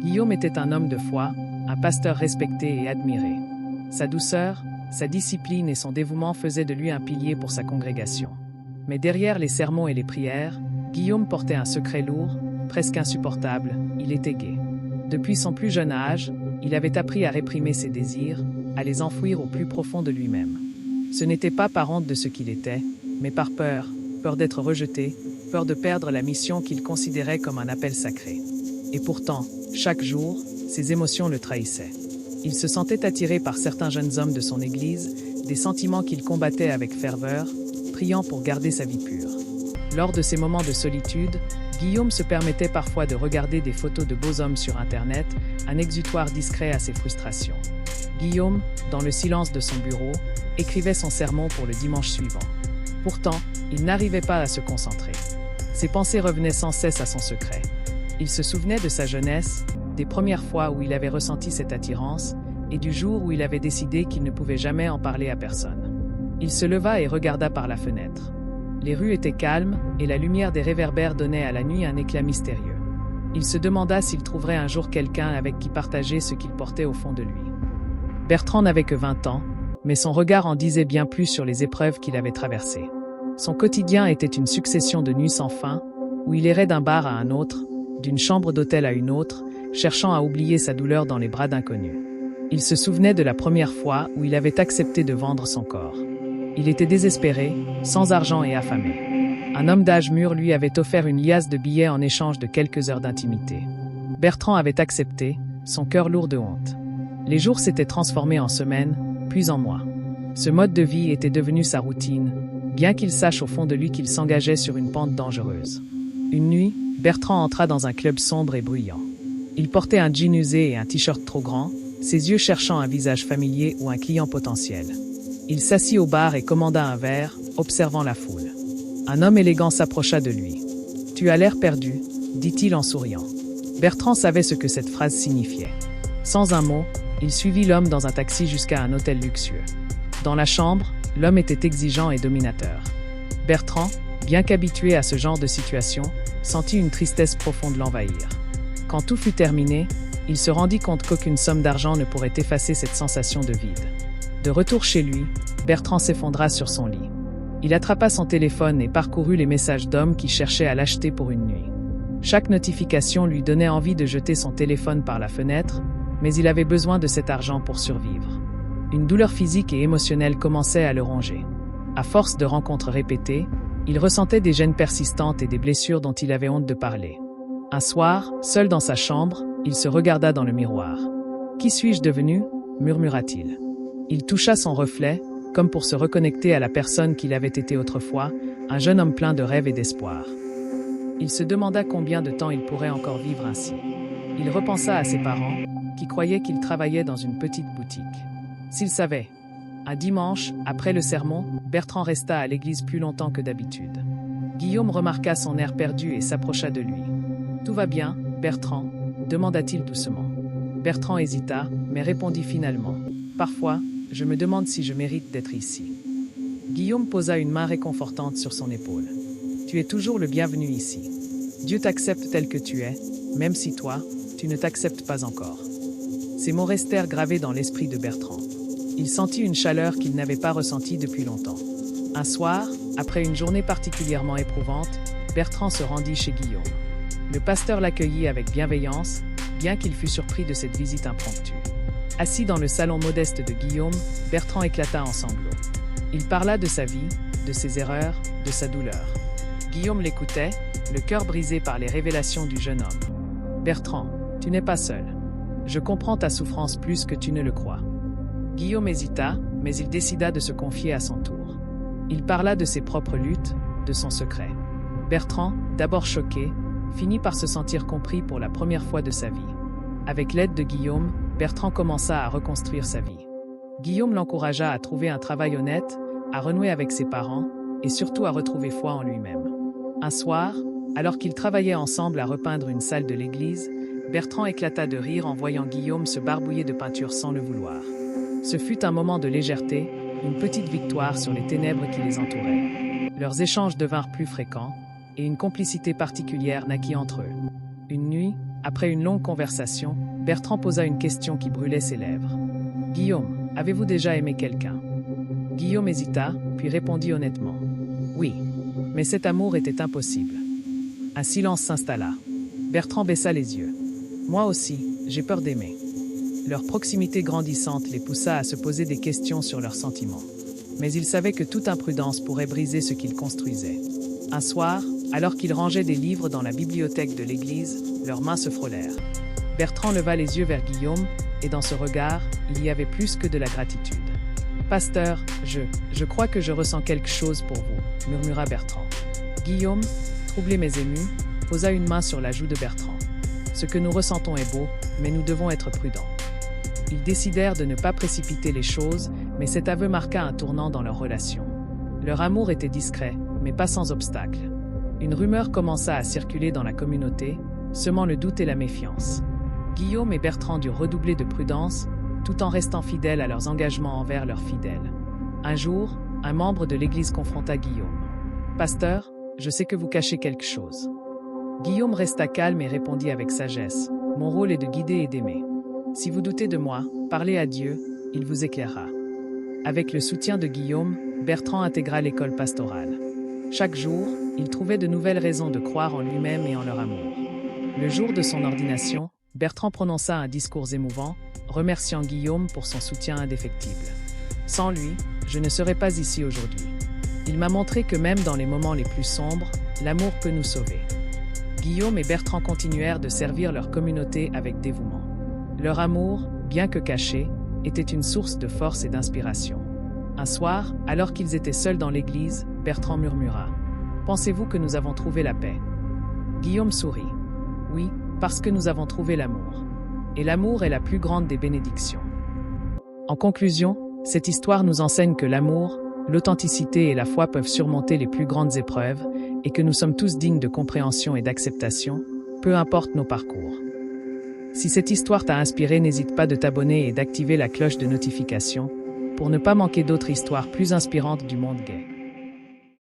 Guillaume était un homme de foi, un pasteur respecté et admiré. Sa douceur, sa discipline et son dévouement faisaient de lui un pilier pour sa congrégation. Mais derrière les sermons et les prières, Guillaume portait un secret lourd, presque insupportable, il était gai. Depuis son plus jeune âge, il avait appris à réprimer ses désirs, à les enfouir au plus profond de lui-même. Ce n'était pas par honte de ce qu'il était, mais par peur, peur d'être rejeté, peur de perdre la mission qu'il considérait comme un appel sacré. Et pourtant, chaque jour, ses émotions le trahissaient. Il se sentait attiré par certains jeunes hommes de son église, des sentiments qu'il combattait avec ferveur, priant pour garder sa vie pure. Lors de ces moments de solitude, Guillaume se permettait parfois de regarder des photos de beaux hommes sur Internet, un exutoire discret à ses frustrations. Guillaume, dans le silence de son bureau, écrivait son sermon pour le dimanche suivant. Pourtant, il n'arrivait pas à se concentrer. Ses pensées revenaient sans cesse à son secret. Il se souvenait de sa jeunesse, des premières fois où il avait ressenti cette attirance, et du jour où il avait décidé qu'il ne pouvait jamais en parler à personne. Il se leva et regarda par la fenêtre. Les rues étaient calmes, et la lumière des réverbères donnait à la nuit un éclat mystérieux. Il se demanda s'il trouverait un jour quelqu'un avec qui partager ce qu'il portait au fond de lui. Bertrand n'avait que 20 ans, mais son regard en disait bien plus sur les épreuves qu'il avait traversées. Son quotidien était une succession de nuits sans fin, où il errait d'un bar à un autre, d'une chambre d'hôtel à une autre, cherchant à oublier sa douleur dans les bras d'inconnus. Il se souvenait de la première fois où il avait accepté de vendre son corps. Il était désespéré, sans argent et affamé. Un homme d'âge mûr lui avait offert une liasse de billets en échange de quelques heures d'intimité. Bertrand avait accepté, son cœur lourd de honte. Les jours s'étaient transformés en semaines, puis en mois. Ce mode de vie était devenu sa routine, bien qu'il sache au fond de lui qu'il s'engageait sur une pente dangereuse. Une nuit, Bertrand entra dans un club sombre et bruyant. Il portait un jean usé et un t-shirt trop grand, ses yeux cherchant un visage familier ou un client potentiel. Il s'assit au bar et commanda un verre, observant la foule. Un homme élégant s'approcha de lui. « Tu as l'air perdu », dit-il en souriant. Bertrand savait ce que cette phrase signifiait. Sans un mot, il suivit l'homme dans un taxi jusqu'à un hôtel luxueux. Dans la chambre, l'homme était exigeant et dominateur. Bertrand, bien qu'habitué à ce genre de situation, sentit une tristesse profonde l'envahir. Quand tout fut terminé, il se rendit compte qu'aucune somme d'argent ne pourrait effacer cette sensation de vide. De retour chez lui, Bertrand s'effondra sur son lit. Il attrapa son téléphone et parcourut les messages d'hommes qui cherchaient à l'acheter pour une nuit. Chaque notification lui donnait envie de jeter son téléphone par la fenêtre, mais il avait besoin de cet argent pour survivre. Une douleur physique et émotionnelle commençait à le ronger. À force de rencontres répétées, il ressentait des gênes persistantes et des blessures dont il avait honte de parler. Un soir, seul dans sa chambre, il se regarda dans le miroir. « Qui suis-je devenu » murmura-t-il. Il toucha son reflet, comme pour se reconnecter à la personne qu'il avait été autrefois, un jeune homme plein de rêves et d'espoir. Il se demanda combien de temps il pourrait encore vivre ainsi. Il repensa à ses parents, qui croyaient qu'il travaillait dans une petite boutique. S'il savait. Un dimanche, après le sermon, Bertrand resta à l'église plus longtemps que d'habitude. Guillaume remarqua son air perdu et s'approcha de lui. « Tout va bien, Bertrand ?» demanda-t-il doucement. Bertrand hésita, mais répondit finalement. « Parfois, je me demande si je mérite d'être ici. » Guillaume posa une main réconfortante sur son épaule. « Tu es toujours le bienvenu ici. Dieu t'accepte tel que tu es, même si toi, tu ne t'acceptes pas encore. » Ces mots restèrent gravés dans l'esprit de Bertrand. Il sentit une chaleur qu'il n'avait pas ressentie depuis longtemps. Un soir, après une journée particulièrement éprouvante, Bertrand se rendit chez Guillaume. Le pasteur l'accueillit avec bienveillance, bien qu'il fût surpris de cette visite impromptue. Assis dans le salon modeste de Guillaume, Bertrand éclata en sanglots. Il parla de sa vie, de ses erreurs, de sa douleur. Guillaume l'écoutait, le cœur brisé par les révélations du jeune homme. « Bertrand, tu n'es pas seul. Je comprends ta souffrance plus que tu ne le crois. » Guillaume hésita, mais il décida de se confier à son tour. Il parla de ses propres luttes, de son secret. Bertrand, d'abord choqué, finit par se sentir compris pour la première fois de sa vie. Avec l'aide de Guillaume, Bertrand commença à reconstruire sa vie. Guillaume l'encouragea à trouver un travail honnête, à renouer avec ses parents, et surtout à retrouver foi en lui-même. Un soir, alors qu'ils travaillaient ensemble à repeindre une salle de l'église, Bertrand éclata de rire en voyant Guillaume se barbouiller de peinture sans le vouloir. Ce fut un moment de légèreté, une petite victoire sur les ténèbres qui les entouraient. Leurs échanges devinrent plus fréquents, et une complicité particulière naquit entre eux. Une nuit, Après une longue conversation, Bertrand posa une question qui brûlait ses lèvres. « Guillaume, avez-vous déjà aimé quelqu'un » Guillaume hésita, puis répondit honnêtement. « Oui, mais cet amour était impossible. » Un silence s'installa. Bertrand baissa les yeux. « Moi aussi, j'ai peur d'aimer. » Leur proximité grandissante les poussa à se poser des questions sur leurs sentiments. Mais ils savaient que toute imprudence pourrait briser ce qu'ils construisaient. Un soir, alors qu'ils rangeaient des livres dans la bibliothèque de l'église, leurs mains se frôlèrent. Bertrand leva les yeux vers Guillaume, et dans ce regard, il y avait plus que de la gratitude. « Pasteur, je crois que je ressens quelque chose pour vous, » murmura Bertrand. Guillaume, troublé mais ému, posa une main sur la joue de Bertrand. « Ce que nous ressentons est beau, mais nous devons être prudents. » Ils décidèrent de ne pas précipiter les choses, mais cet aveu marqua un tournant dans leur relation. Leur amour était discret, mais pas sans obstacle. Une rumeur commença à circuler dans la communauté, semant le doute et la méfiance. Guillaume et Bertrand durent redoubler de prudence, tout en restant fidèles à leurs engagements envers leurs fidèles. Un jour, un membre de l'Église confronta Guillaume. « Pasteur, je sais que vous cachez quelque chose. » Guillaume resta calme et répondit avec sagesse. « Mon rôle est de guider et d'aimer. Si vous doutez de moi, parlez à Dieu, il vous éclairera. » Avec le soutien de Guillaume, Bertrand intégra l'école pastorale. Chaque jour, il trouvait de nouvelles raisons de croire en lui-même et en leur amour. Le jour de son ordination, Bertrand prononça un discours émouvant, remerciant Guillaume pour son soutien indéfectible. « Sans lui, je ne serais pas ici aujourd'hui. Il m'a montré que même dans les moments les plus sombres, l'amour peut nous sauver. » Guillaume et Bertrand continuèrent de servir leur communauté avec dévouement. Leur amour, bien que caché, était une source de force et d'inspiration. Un soir, alors qu'ils étaient seuls dans l'église, Bertrand murmura « Pensez-vous que nous avons trouvé la paix ?» Guillaume sourit. « Oui, parce que nous avons trouvé l'amour. Et l'amour est la plus grande des bénédictions. » En conclusion, cette histoire nous enseigne que l'amour, l'authenticité et la foi peuvent surmonter les plus grandes épreuves et que nous sommes tous dignes de compréhension et d'acceptation, peu importe nos parcours. Si cette histoire t'a inspiré, n'hésite pas de t'abonner et d'activer la cloche de notification pour ne pas manquer d'autres histoires plus inspirantes du monde gay.